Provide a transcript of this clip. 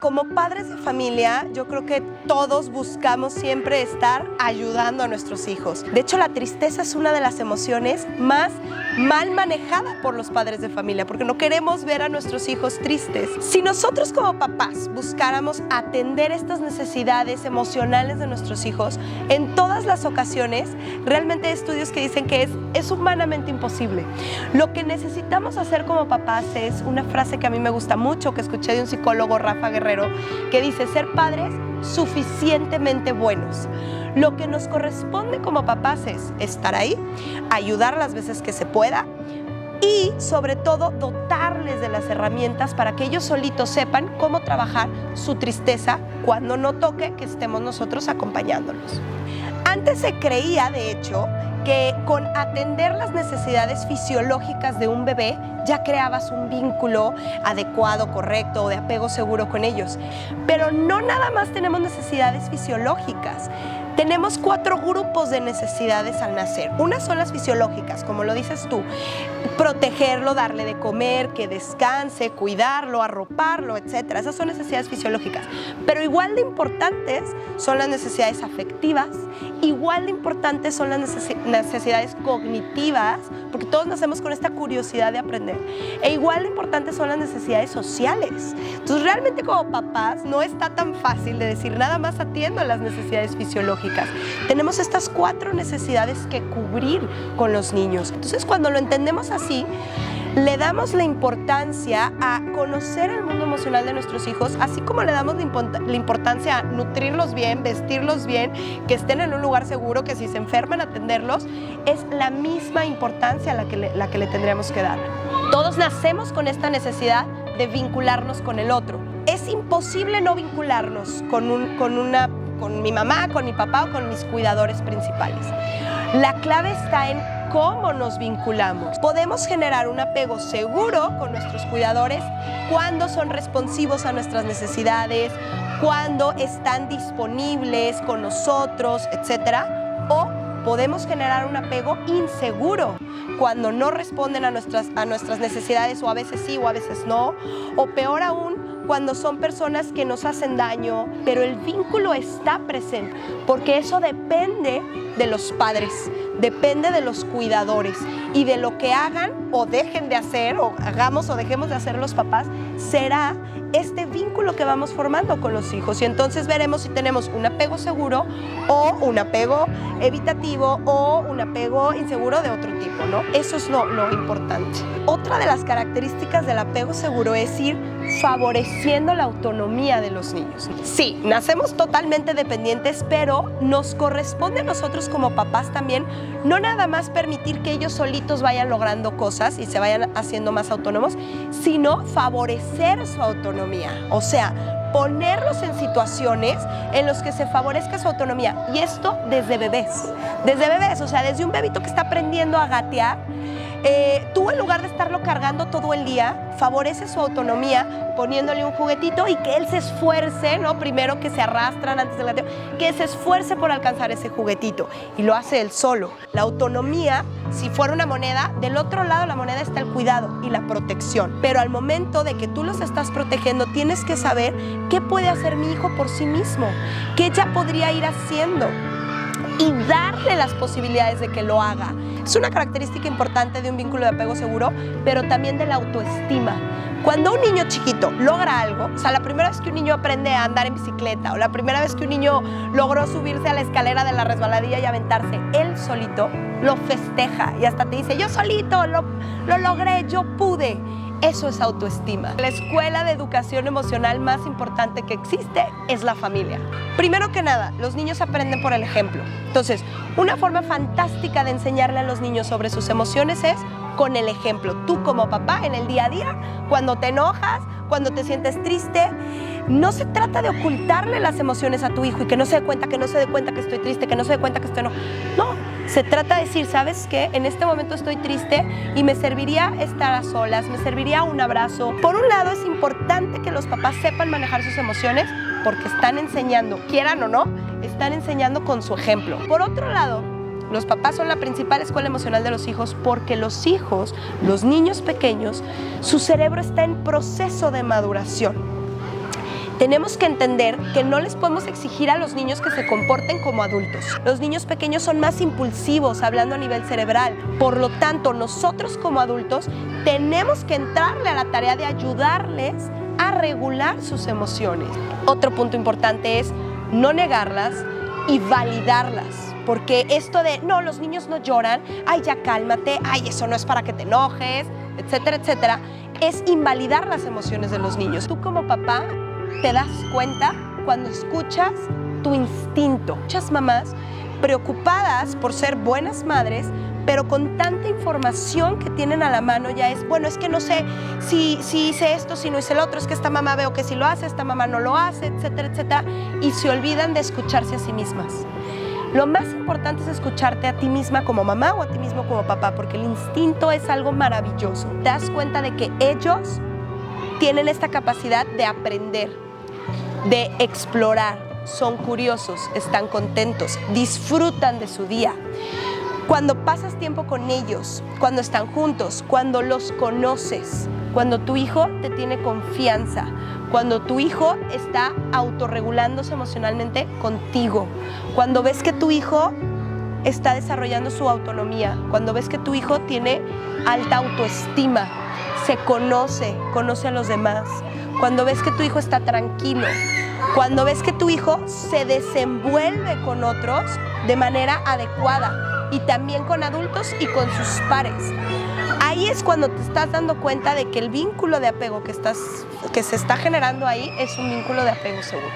Como padres de familia, yo creo que todos buscamos siempre estar ayudando a nuestros hijos. De hecho, la tristeza es una de las emociones más mal manejada por los padres de familia, porque no queremos ver a nuestros hijos tristes. Si nosotros como papás buscáramos atender estas necesidades emocionales de nuestros hijos, en todas las ocasiones, realmente hay estudios que dicen que es humanamente imposible. Lo que necesitamos hacer como papás es una frase que a mí me gusta mucho, que escuché de un psicólogo, Rafa Guerrero, que dice: ser padres suficientemente buenos. Lo que nos corresponde como papás es estar ahí, ayudar las veces que se pueda y sobre todo dotarles de las herramientas para que ellos solitos sepan cómo trabajar su tristeza cuando no toque que estemos nosotros acompañándolos. Antes se creía, de hecho, que con atender las necesidades fisiológicas de un bebé ya creabas un vínculo adecuado, correcto o de apego seguro con ellos. Pero no nada más tenemos necesidades fisiológicas. Tenemos 4 grupos de necesidades al nacer. Unas son las fisiológicas, como lo dices tú: protegerlo, darle de comer, que descanse, cuidarlo, arroparlo, etc. Esas son necesidades fisiológicas. Pero igual de importantes son las necesidades afectivas, igual de importantes son las necesidades cognitivas, porque todos nacemos con esta curiosidad de aprender, e igual de importantes son las necesidades sociales. Entonces realmente como papás no está tan fácil de decir nada más atiendo las necesidades fisiológicas. Tenemos estas 4 necesidades que cubrir con los niños. Entonces cuando lo entendemos así, le damos la importancia a conocer el mundo emocional de nuestros hijos, así como le damos la importancia a nutrirlos bien, vestirlos bien, que estén en un lugar seguro, que si se enferman atenderlos. Es la misma importancia la que le tendríamos que dar. Todos nacemos con esta necesidad de vincularnos con el otro. Es imposible no vincularnos con mi mamá, con mi papá o con mis cuidadores principales. La clave está en cómo nos vinculamos. Podemos generar un apego seguro con nuestros cuidadores cuando son responsivos a nuestras necesidades, cuando están disponibles con nosotros, etc. O podemos generar un apego inseguro cuando no responden a nuestras necesidades, o a veces sí o a veces no, o peor aún, cuando son personas que nos hacen daño, pero el vínculo está presente, porque eso depende de los padres, depende de los cuidadores, y de lo que hagan o dejen de hacer, o hagamos o dejemos de hacer los papás, será este vínculo que vamos formando con los hijos. Y entonces veremos si tenemos un apego seguro o un apego evitativo o un apego inseguro de otro tipo, ¿no? Eso es lo importante. Otra de las características del apego seguro es ir favoreciendo la autonomía de los niños. Sí, nacemos totalmente dependientes, pero nos corresponde a nosotros como papás también no nada más permitir que ellos solitos vayan logrando cosas y se vayan haciendo más autónomos, sino favorecer su autonomía. O sea, ponerlos en situaciones en las que se favorezca su autonomía. Y esto desde bebés. O sea, desde un bebito que está aprendiendo a gatear, tú en lugar de estarlo cargando todo el día, favorece su autonomía poniéndole un juguetito y que él se esfuerce, ¿no? Primero que se arrastran antes del gateo, que se esfuerce por alcanzar ese juguetito, y lo hace él solo. La autonomía, si fuera una moneda, del otro lado de la moneda está el cuidado y la protección. Pero al momento de que tú los estás protegiendo, tienes que saber qué puede hacer mi hijo por sí mismo, qué ya podría ir haciendo, y darle las posibilidades de que lo haga. Es una característica importante de un vínculo de apego seguro, pero también de la autoestima. Cuando un niño chiquito logra algo, o sea, la primera vez que un niño aprende a andar en bicicleta, o la primera vez que un niño logró subirse a la escalera de la resbaladilla y aventarse, él solito lo festeja y hasta te dice: yo solito lo logré, yo pude. Eso es autoestima. La escuela de educación emocional más importante que existe es la familia. Primero que nada, los niños aprenden por el ejemplo. Entonces, una forma fantástica de enseñarle a los niños sobre sus emociones es con el ejemplo. Tú como papá, en el día a día, cuando te enojas, cuando te sientes triste, no se trata de ocultarle las emociones a tu hijo y que no se dé cuenta, que estoy triste, que no se dé cuenta que estoy enojado. No, se trata de decir: ¿sabes qué? En este momento estoy triste y me serviría estar a solas, me serviría un abrazo. Por un lado, es importante que los papás sepan manejar sus emociones, porque están enseñando, quieran o no, están enseñando con su ejemplo. Por otro lado, los papás son la principal escuela emocional de los hijos, porque los hijos, los niños pequeños, su cerebro está en proceso de maduración. Tenemos que entender que no les podemos exigir a los niños que se comporten como adultos. Los niños pequeños son más impulsivos, hablando a nivel cerebral. Por lo tanto, nosotros como adultos tenemos que entrarle a la tarea de ayudarles a regular sus emociones. Otro punto importante es no negarlas y validarlas. Porque esto de, no, los niños no lloran, ay, ya cálmate, ay, eso no es para que te enojes, etcétera, etcétera, es invalidar las emociones de los niños. Tú como papá te das cuenta cuando escuchas tu instinto. Muchas mamás preocupadas por ser buenas madres, pero con tanta información que tienen a la mano ya es, bueno, es que no sé si hice esto, si no hice el otro, es que esta mamá veo que sí lo hace, esta mamá no lo hace, etcétera, etcétera, y se olvidan de escucharse a sí mismas. Lo más importante es escucharte a ti misma como mamá o a ti mismo como papá, porque el instinto es algo maravilloso. Te das cuenta de que ellos tienen esta capacidad de aprender, de explorar, son curiosos, están contentos, disfrutan de su día. Cuando pasas tiempo con ellos, cuando están juntos, cuando los conoces, cuando tu hijo te tiene confianza, cuando tu hijo está autorregulándose emocionalmente contigo, cuando ves que tu hijo está desarrollando su autonomía, cuando ves que tu hijo tiene alta autoestima, se conoce a los demás, cuando ves que tu hijo está tranquilo, cuando ves que tu hijo se desenvuelve con otros de manera adecuada y también con adultos y con sus pares. Ahí es cuando te estás dando cuenta de que el vínculo de apego que se está generando ahí es un vínculo de apego seguro.